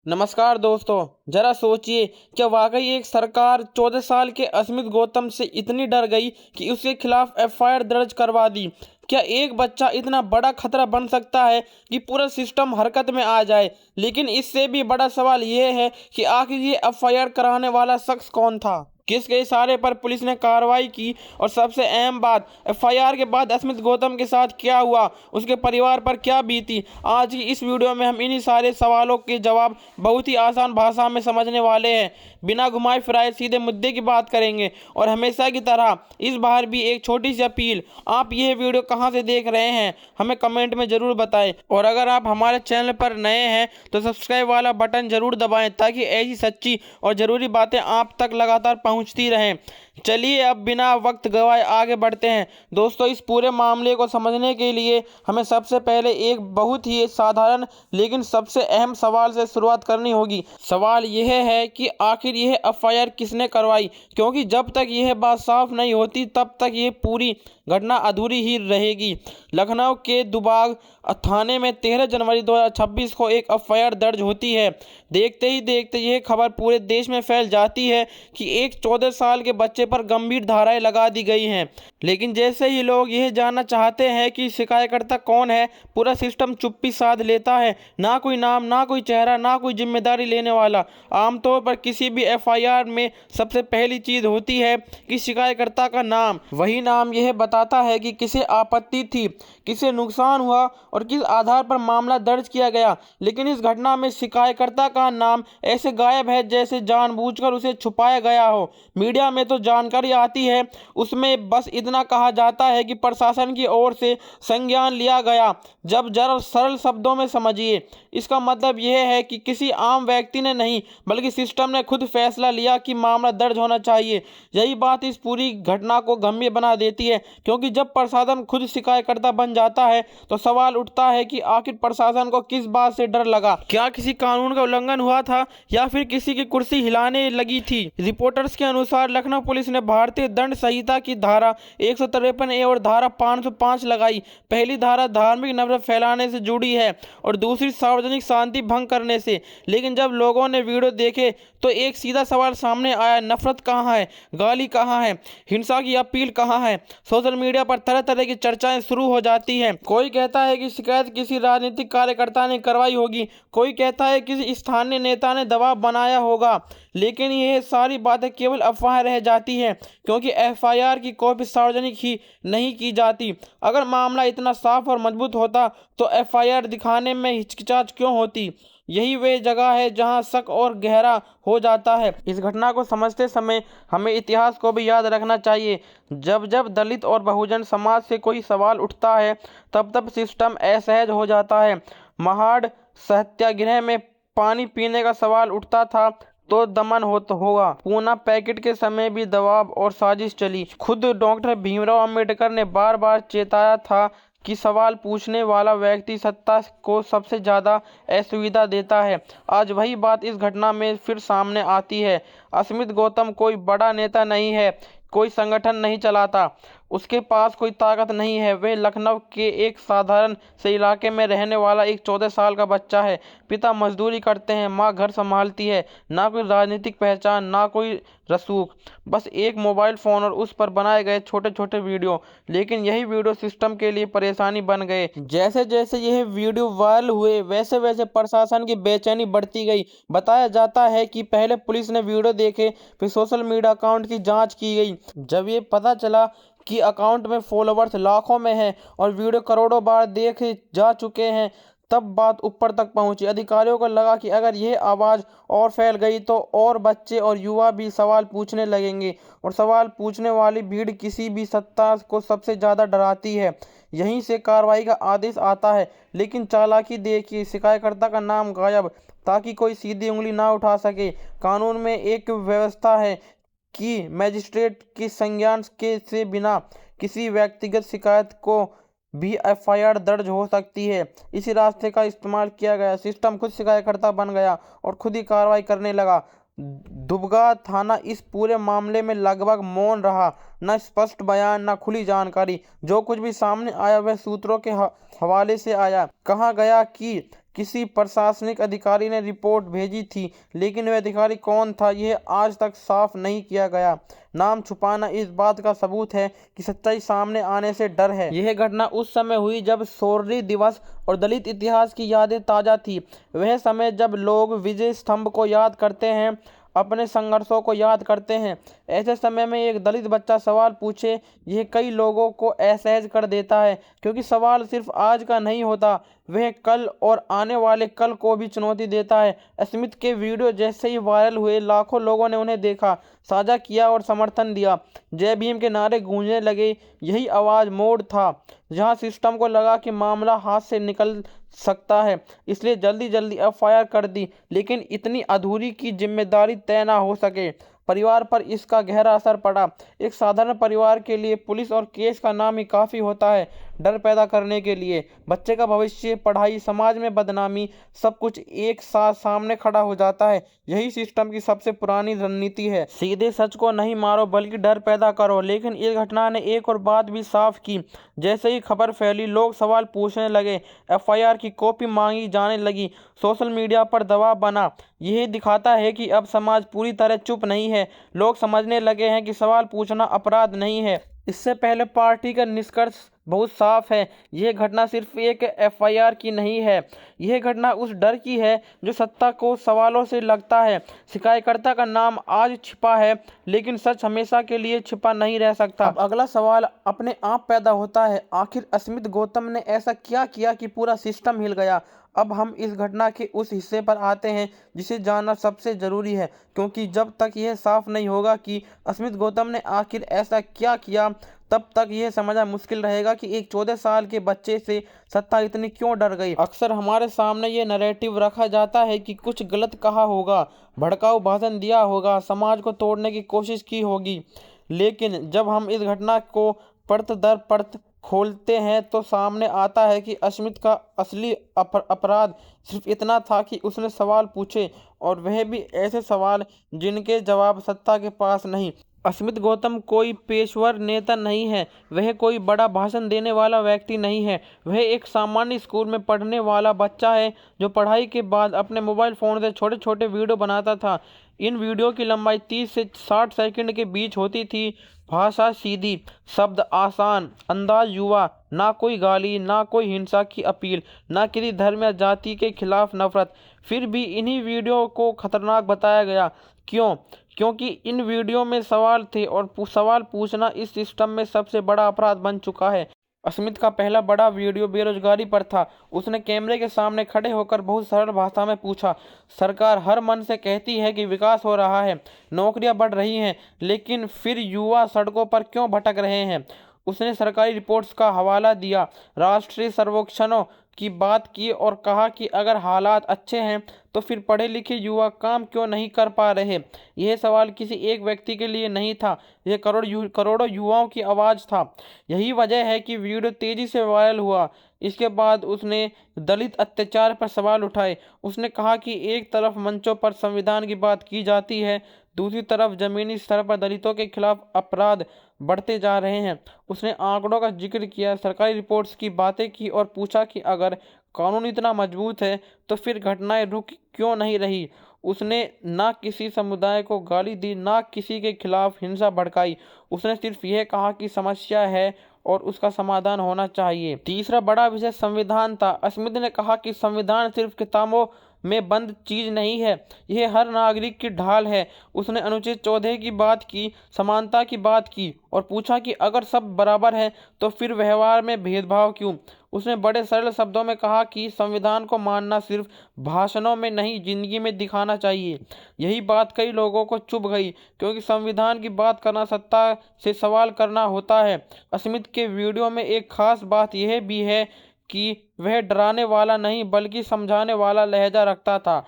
नमस्कार दोस्तों। जरा सोचिए, क्या वाकई एक सरकार 14 साल के अस्मित गौतम से इतनी डर गई कि उसके खिलाफ एफआईआर दर्ज करवा दी। क्या एक बच्चा इतना बड़ा खतरा बन सकता है कि पूरा सिस्टम हरकत में आ जाए? लेकिन इससे भी बड़ा सवाल यह है कि आखिर ये एफआईआर कराने वाला शख्स कौन था, किसके इशारे पर पुलिस ने कार्रवाई की, और सबसे अहम बात, एफआईआर के बाद अस्मित गौतम के साथ क्या हुआ, उसके परिवार पर क्या बीती। आज की इस वीडियो में हम इन्हीं सारे सवालों के जवाब बहुत ही आसान भाषा में समझने वाले हैं। बिना घुमाए फिराए सीधे मुद्दे की बात करेंगे। और हमेशा की तरह इस बार भी एक छोटी सी अपील, आप यह वीडियो कहाँ से देख रहे हैं हमें कमेंट में ज़रूर बताएं। और अगर आप हमारे चैनल पर नए हैं तो सब्सक्राइब वाला बटन ज़रूर दबाएं, ताकि ऐसी सच्ची और ज़रूरी बातें आप तक लगातार पहुंचती रहें। चलिए अब बिना वक्त गवाए आगे बढ़ते हैं। दोस्तों, इस पूरे मामले को समझने के लिए हमें सबसे पहले एक बहुत ही साधारण लेकिन सबसे अहम सवाल से शुरुआत करनी होगी। सवाल यह है कि आखिर यह एफआईआर किसने करवाई, क्योंकि जब तक यह बात साफ नहीं होती तब तक यह पूरी घटना अधूरी ही रहेगी। लखनऊ के दुबाग थाने में 13 जनवरी 2026 को एक एफआईआर दर्ज होती है। देखते ही देखते यह खबर पूरे देश में फैल जाती है कि एक 14 साल के बच्चे पर गंभीर धाराएं लगा दी गई हैं। लेकिन जैसे ही लोग यह जानना चाहते हैं कि शिकायतकर्ता कौन है, पूरा सिस्टम चुप्पी साध लेता है। ना कोई नाम, ना कोई चेहरा, ना कोई जिम्मेदारी लेने वाला। आमतौर पर किसी भी एफआईआर में सबसे पहली चीज होती है कि शिकायतकर्ता का नाम। वही नाम यह बताता है कि किसे आपत्ति थी, किसे नुकसान हुआ और किस आधार पर मामला दर्ज किया गया। लेकिन इस घटना में शिकायतकर्ता का नाम ऐसे गायब है जैसे जानबूझकर उसे छुपाया गया हो। मीडिया में तो जानकारी आती है, उसमें बस इतना कहा जाता है कि प्रशासन की ओर से संज्ञान लिया गया। जब जरा सरल शब्दों में समझिए, इसका मतलब यह है कि किसी आम व्यक्ति ने नहीं बल्कि सिस्टम ने खुद फैसला लिया कि मामला दर्ज होना चाहिए। यही बात इस पूरी घटना को गंभीर बना देती है, क्योंकि जब प्रशासन खुद शिकायतकर्ता बन जाता है तो सवाल उठता है कि आखिर प्रशासन को किस बात से डर लगा। क्या किसी कानून का उल्लंघन हुआ था या फिर किसी की कुर्सी हिलाने लगी थी? रिपोर्टर्स के अनुसार लखनऊ पुलिस ने भारतीय दंड संहिता की धारा 153A और धारा 505 लगाई। पहली धारा धार्मिक नफरत फैलाने से जुड़ी है और दूसरी सार्वजनिक शांति भंग करने से। लेकिन जब लोगों ने वीडियो देखे तो एक सीधा सवाल सामने आया, नफरत कहाँ है, गाली कहाँ है, हिंसा की अपील कहाँ है? सोशल मीडिया पर तरह तरह की चर्चाएं शुरू हो जाती हैं। कोई कहता है कि शिकायत किसी राजनीतिक कार्यकर्ता ने करवाई होगी, कोई कहता है किसी स्थानीय नेता ने दबाव बनाया होगा। लेकिन यह सारी बातें केवल अफवाह रह जाती हैं, क्योंकि एफआईआर की कॉपी सार्वजनिक ही नहीं की जाती। अगर मामला इतना साफ और मजबूत होता तो एफआईआर दिखाने में हिचकिचाहट क्यों होती? यही वे जगह है जहां शक और गहरा हो जाता है। इस घटना को समझते समय हमें इतिहास को भी याद रखना चाहिए। जब जब दलित और बहुजन समाज से कोई सवाल उठता है तब तब सिस्टम असहज हो जाता है। महाड़ सत्याग्रह में पानी पीने का सवाल उठता था तो दमन होगा। पूना पैकेट के समय भी दबाव और साजिश चली। खुद डॉक्टर भीमराव अंबेडकर ने बार बार चेताया था कि सवाल पूछने वाला व्यक्ति सत्ता को सबसे ज्यादा असुविधा देता है। आज वही बात इस घटना में फिर सामने आती है। अस्मित गौतम कोई बड़ा नेता नहीं है, कोई संगठन नहीं चलाता, उसके पास कोई ताकत नहीं है। वह लखनऊ के एक साधारण से इलाके में रहने वाला एक 14 साल का बच्चा है। पिता मजदूरी करते हैं, माँ घर संभालती है। ना कोई राजनीतिक पहचान, ना कोई रसूख, बस एक मोबाइल फ़ोन और उस पर बनाए गए छोटे छोटे वीडियो। लेकिन यही वीडियो सिस्टम के लिए परेशानी बन गए। जैसे जैसे यह वीडियो वायरल हुए वैसे वैसे प्रशासन की बेचैनी बढ़ती गई। बताया जाता है कि पहले पुलिस ने वीडियो देखे, फिर सोशल मीडिया अकाउंट की जांच की गई। जब ये पता चला कि अकाउंट में फॉलोवर्स लाखों में हैं और वीडियो करोड़ों बार देखे जा चुके हैं, तब बात ऊपर तक पहुंची। अधिकारियों को लगा कि अगर यह आवाज़ और फैल गई तो और बच्चे और युवा भी सवाल पूछने लगेंगे, और सवाल पूछने वाली भीड़ किसी भी सत्ता को सबसे ज़्यादा डराती है। यहीं से कार्रवाई का आदेश आता है। लेकिन चालाकी देखिए, शिकायतकर्ता का नाम गायब, ताकि कोई सीधी उंगली ना उठा सके। कानून में एक व्यवस्था है कि मजिस्ट्रेट के संज्ञान के से बिना किसी व्यक्तिगत शिकायत को भी एफआईआर दर्ज हो सकती है। इसी रास्ते का इस्तेमाल किया गया। सिस्टम खुद शिकायतकर्ता बन गया और खुद ही कार्रवाई करने लगा। दुबगा थाना इस पूरे मामले में लगभग मौन रहा। न स्पष्ट बयान, न खुली जानकारी। जो कुछ भी सामने आया वह सूत्रों के हवाले से आया। कहा गया कि किसी प्रशासनिक अधिकारी ने रिपोर्ट भेजी थी, लेकिन वह अधिकारी कौन था यह आज तक साफ नहीं किया गया। नाम छुपाना इस बात का सबूत है कि सच्चाई सामने आने से डर है। यह घटना उस समय हुई जब शौर्य दिवस और दलित इतिहास की यादें ताज़ा थी। वह समय जब लोग विजय स्तंभ को याद करते हैं, अपने संघर्षों को याद करते हैं। ऐसे समय में एक दलित बच्चा सवाल पूछे, यह कई लोगों को असहज कर देता है, क्योंकि सवाल सिर्फ आज का नहीं होता, वह कल और आने वाले कल को भी चुनौती देता है। स्मिथ के वीडियो जैसे ही वायरल हुए, लाखों लोगों ने उन्हें देखा, साझा किया और समर्थन दिया। जय भीम के नारे गूंजने लगे। यही आवाज़ मोड़ था जहां सिस्टम को लगा कि मामला हाथ से निकल सकता है, इसलिए जल्दी जल्दी एफआईआर कर दी, लेकिन इतनी अधूरी कि जिम्मेदारी तय ना हो सके। परिवार पर इसका गहरा असर पड़ा। एक साधारण परिवार के लिए पुलिस और केस का नाम ही काफ़ी होता है डर पैदा करने के लिए। बच्चे का भविष्य, पढ़ाई, समाज में बदनामी, सब कुछ एक साथ सामने खड़ा हो जाता है। यही सिस्टम की सबसे पुरानी रणनीति है, सीधे सच को नहीं मारो बल्कि डर पैदा करो। लेकिन इस घटना ने एक और बात भी साफ की। जैसे ही खबर फैली, लोग सवाल पूछने लगे, एफआईआर की कॉपी मांगी जाने लगी, सोशल मीडिया पर दबाव बना। यही दिखाता है कि अब समाज पूरी तरह चुप नहीं है। लोग समझने लगे हैं कि सवाल पूछना अपराध नहीं है। इससे पहले पार्टी का निष्कर्ष बहुत साफ है। यह घटना सिर्फ एक एफआईआर की नहीं है, यह घटना उस डर की है जो सत्ता को सवालों से लगता है। शिकायतकर्ता का नाम आज छिपा है, लेकिन सच हमेशा के लिए छिपा नहीं रह सकता। अब अगला सवाल अपने आप पैदा होता है, आखिर स्मिथ गौतम ने ऐसा क्या किया कि पूरा सिस्टम हिल गया? अब हम इस घटना के उस हिस्से पर आते हैं जिसे जानना सबसे जरूरी है, क्योंकि जब तक यह साफ नहीं होगा कि स्मिथ गौतम ने आखिर ऐसा क्या किया, तब तक यह समझना मुश्किल रहेगा कि एक 14 साल के बच्चे से सत्ता इतनी क्यों डर गई। अक्सर हमारे सामने ये नैरेटिव रखा जाता है कि कुछ गलत कहा होगा, भड़काऊ भाषण दिया होगा, समाज को तोड़ने की कोशिश की होगी। लेकिन जब हम इस घटना को परत दर परत खोलते हैं तो सामने आता है कि स्मिथ का असली अपराध सिर्फ इतना था कि उसने सवाल पूछे, और वह भी ऐसे सवाल जिनके जवाब सत्ता के पास नहीं। स्मिथ गौतम कोई पेशेवर नेता नहीं है, वह कोई बड़ा भाषण देने वाला व्यक्ति नहीं है। वह एक सामान्य स्कूल में पढ़ने वाला बच्चा है जो पढ़ाई के बाद अपने मोबाइल फ़ोन से छोटे छोटे वीडियो बनाता था। इन वीडियो की लंबाई 30 से 60 सेकंड के बीच होती थी। भाषा सीधी, शब्द आसान, अंदाज युवा, ना कोई गाली, ना कोई हिंसा की अपील, ना किसी धर्म या जाति के खिलाफ नफरत। फिर भी इन्हीं वीडियो को खतरनाक बताया गया। क्यों? क्योंकि इन वीडियो में सवाल थे, और सवाल पूछना इस सिस्टम में सबसे बड़ा अपराध बन चुका है। स्मिथ का पहला बड़ा वीडियो बेरोजगारी पर था। उसने कैमरे के सामने खड़े होकर बहुत सरल भाषा में पूछा, सरकार हर मन से कहती है कि विकास हो रहा है, नौकरियां बढ़ रही हैं, लेकिन फिर युवा सड़कों पर क्यों भटक रहे हैं? उसने सरकारी रिपोर्ट्स का हवाला दिया, राष्ट्रीय सर्वेक्षणों की बात की और कहा कि अगर हालात अच्छे हैं तो फिर पढ़े लिखे युवा काम क्यों नहीं कर पा रहे। यह सवाल किसी एक व्यक्ति के लिए नहीं था, यह करोड़ों युवाओं की आवाज़ था। यही वजह है कि वीडियो तेजी से वायरल हुआ। इसके बाद उसने दलित अत्याचार पर सवाल उठाए। उसने कहा कि एक तरफ मंचों पर संविधान की बात की जाती है, दूसरी तरफ जमीनी स्तर पर दलितों के खिलाफ अपराध बढ़ते जा रहे हैं। उसने आंकड़ों का जिक्र किया, सरकारी रिपोर्ट्स की बातें की और पूछा कि अगर कानून इतना मजबूत है तो फिर घटनाएं रुक क्यों नहीं रही। उसने ना किसी समुदाय को गाली दी, ना किसी के खिलाफ हिंसा भड़काई। उसने सिर्फ यह कहा कि समस्या है और उसका समाधान होना चाहिए। तीसरा बड़ा विषय संविधान था। स्मिथ ने कहा कि संविधान सिर्फ किताबों में बंद चीज नहीं है, यह हर नागरिक की ढाल है। उसने अनुच्छेद 14 की बात की, समानता की बात की और पूछा कि अगर सब बराबर है तो फिर व्यवहार में भेदभाव क्यों। उसने बड़े सरल शब्दों में कहा कि संविधान को मानना सिर्फ भाषणों में नहीं, जिंदगी में दिखाना चाहिए। यही बात कई लोगों को चुभ गई, क्योंकि संविधान की बात करना सत्ता से सवाल करना होता है। स्मिथ के वीडियो में एक खास बात यह भी है कि वह डराने वाला नहीं बल्कि समझाने वाला लहजा रखता था।